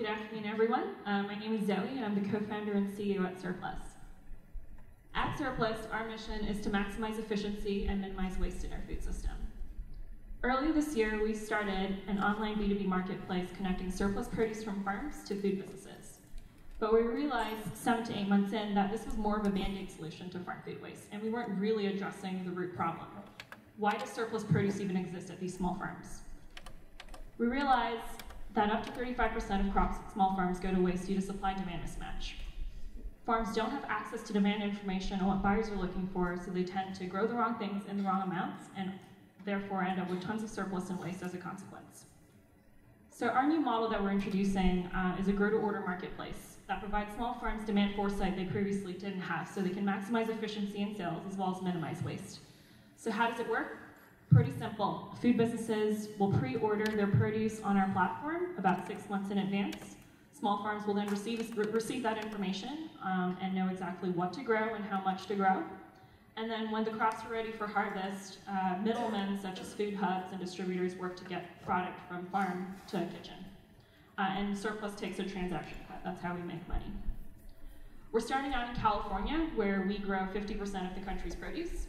afternoon, everyone. My name is Zoe, and I'm the co-founder and CEO at Surplus. At Surplus, our mission is to maximize efficiency and minimize waste in our food system. Earlier this year, we started an online B2B marketplace connecting surplus produce from farms to food businesses. But we realized 7 to 8 months in that this was more of a band-aid solution to farm food waste, and we weren't really addressing the root problem. Why does surplus produce even exist at these small farms? We realized that up to 35% of crops at small farms go to waste due to supply-demand mismatch. Farms don't have access to demand information on what buyers are looking for, so they tend to grow the wrong things in the wrong amounts and therefore end up with tons of surplus and waste as a consequence. So our new model that we're introducing is a grow-to-order marketplace that provides small farms demand foresight they previously didn't have, so they can maximize efficiency in sales as well as minimize waste. So how does it work? Pretty simple. Food businesses will pre-order their produce on our platform about 6 months in advance. Small farms will then receive that information and know exactly what to grow and how much to grow. And then when the crops are ready for harvest, middlemen such as food hubs and distributors work to get product from farm to kitchen. And Surplus takes a transaction cut. That's how we make money. We're starting out in California, where we grow 50% of the country's produce.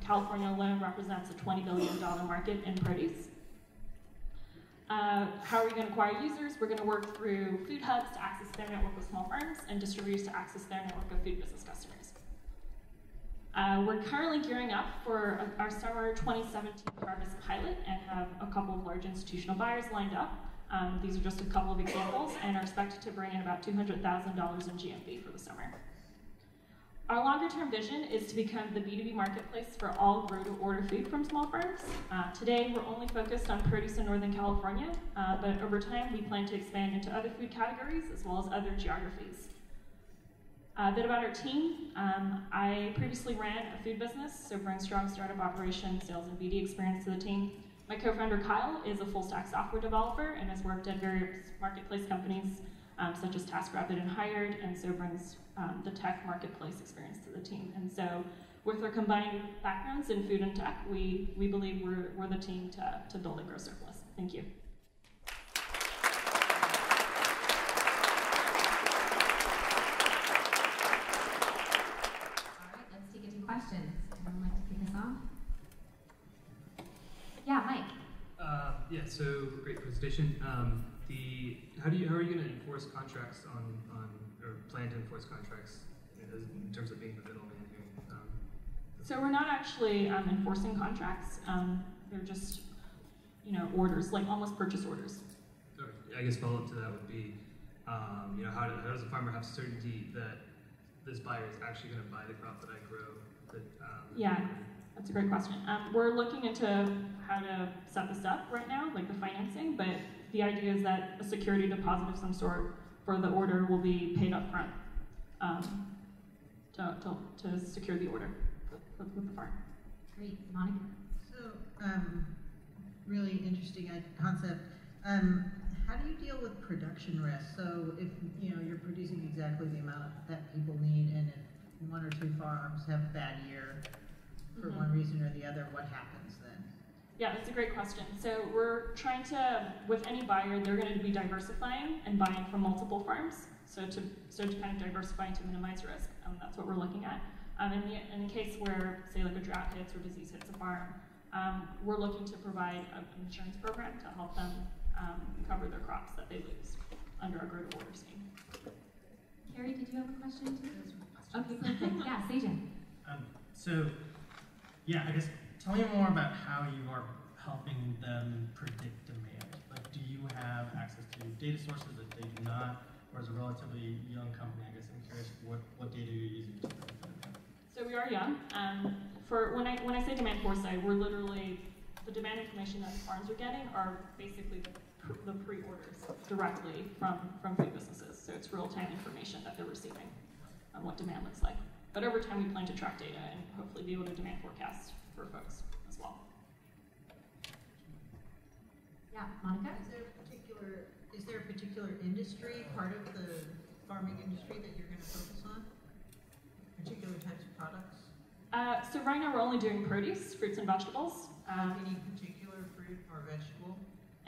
California alone represents a $20 billion market in produce. How are we going to acquire users? We're going to work through food hubs to access their network of small farms and distributors to access their network of food business customers. We're currently gearing up for our summer 2017 harvest pilot and have a couple of large institutional buyers lined up. These are just a couple of examples and are expected to bring in about $200,000 in GMV for the summer. Our longer-term vision is to become the B2B marketplace for all grow-to-order food from small farms. Today, we're only focused on produce in Northern California, but over time, we plan to expand into other food categories as well as other geographies. A bit about our team. I previously ran a food business, so bring strong startup operations, sales, and BD experience to the team. My co-founder Kyle is a full-stack software developer and has worked at various marketplace companies such as TaskRabbit and Hired, and so brings the tech marketplace experience to the team. And so with our combined backgrounds in food and tech, we believe we're the team to build and grow Surplus. Thank you. All right, let's take it to questions. Anyone like to kick us off? Yeah, Mike. Yeah, so great presentation. How are you going to enforce contracts or plan to enforce contracts in terms of being the middleman here? So we're not actually enforcing contracts. They're just, orders, like almost purchase orders. Or, I guess follow up to that would be, how does a farmer have certainty that this buyer is actually going to buy the crop that I grow? Yeah. That's a great question. We're looking into how to set this up right now, like the financing, but the idea is that a security deposit of some sort for the order will be paid up front to secure the order with the farm. Great. Monica? So, really interesting concept. How do you deal with production risk? So if you're producing exactly the amount that people need, and if 1 or 2 farms have a bad year, for one reason or the other, what happens then? Yeah, that's a great question. So we're trying to, with any buyer, they're going to be diversifying and buying from multiple farms. So to kind of diversifying to minimize risk. That's what we're looking at. In the case where, say, like a drought hits or disease hits a farm, we're looking to provide an insurance program to help them cover their crops that they lose under our grow-to-order scheme. Carrie, did you have a question too? Okay, perfect. Yeah, Sejan. Yeah, I guess tell me more about how you are helping them predict demand. Like, do you have access to data sources that they do not, or as a relatively young company, I guess I'm curious what data you're using to predict demand. So we are young. When I say demand foresight, we're literally the demand information that the farms are getting are basically the pre-orders directly from food businesses. So it's real-time information that they're receiving on what demand looks like. But over time, we plan to track data and hopefully be able to demand forecast for folks as well. Yeah, Monica? Is there a particular industry, part of the farming industry that you're going to focus on? Particular types of products? So right now we're only doing produce, fruits and vegetables. Any particular fruit or vegetable?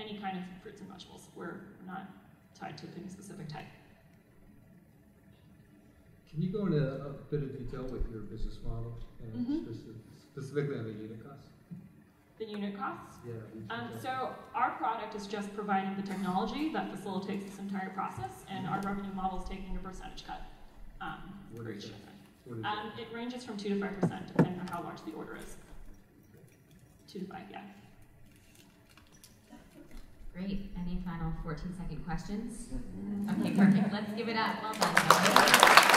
Any kind of fruits and vegetables. We're not tied to any specific type. Can you go into a bit of detail with your business model and specifically on the unit cost? The unit costs? Yeah. So our product is just providing the technology that facilitates this entire process, and our revenue model is taking a percentage cut What for is each that? shipment. What is that? It ranges from 2 to 5% depending on how large the order is. 2 to 5, yeah. Great. Any final 14-second questions? Okay, perfect. Let's give it up. Well done.